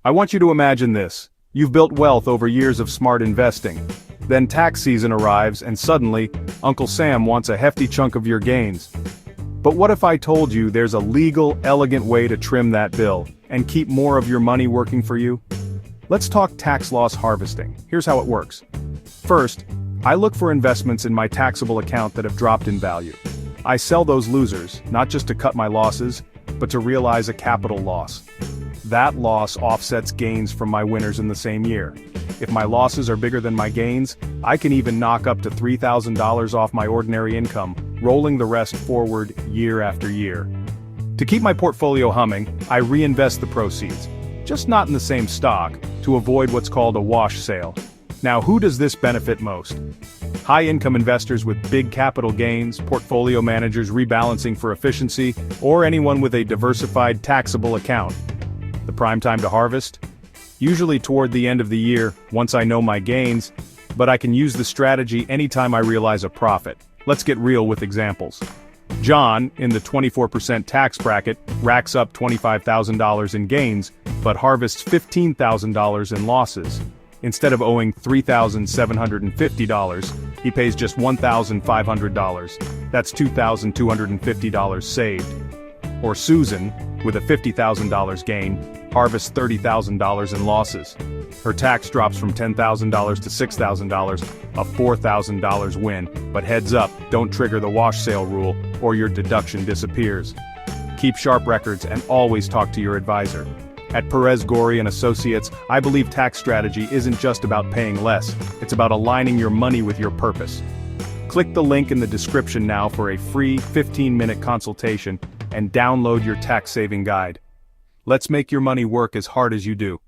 I want you to imagine this. You've built wealth over years of smart investing. Then tax season arrives and suddenly, Uncle Sam wants a hefty chunk of your gains. But what if I told you there's a legal, elegant way to trim that bill and keep more of your money working for you? Let's talk tax loss harvesting. Here's how it works. First, I look for investments in my taxable account that have dropped in value. I sell those losers, not just to cut my losses, but to realize a capital loss. That loss offsets gains from my winners in the same year. If my losses are bigger than my gains, I can even knock up to $3,000 off my ordinary income, rolling the rest forward year after year. To keep my portfolio humming, I reinvest the proceeds, just not in the same stock, to avoid what's called a wash sale. Now, who does this benefit most? High-income investors with big capital gains, portfolio managers rebalancing for efficiency, or anyone with a diversified taxable account. The prime time to harvest? Usually toward the end of the year, once I know my gains, but I can use the strategy anytime I realize a profit. Let's get real with examples. John, in the 24% tax bracket, racks up $25,000 in gains, but harvests $15,000 in losses. Instead of owing $3,750, he pays just $1,500. That's $2,250 saved. Or Susan, with a $50,000 gain, harvests $30,000 in losses. Her tax drops from $10,000 to $6,000, a $4,000 win, but heads up, don't trigger the wash sale rule, or your deduction disappears. Keep sharp records and always talk to your advisor. At Perez Gorey and Associates, I believe tax strategy isn't just about paying less, it's about aligning your money with your purpose. Click the link in the description now for a free 15-minute consultation and download your tax-saving guide. Let's make your money work as hard as you do.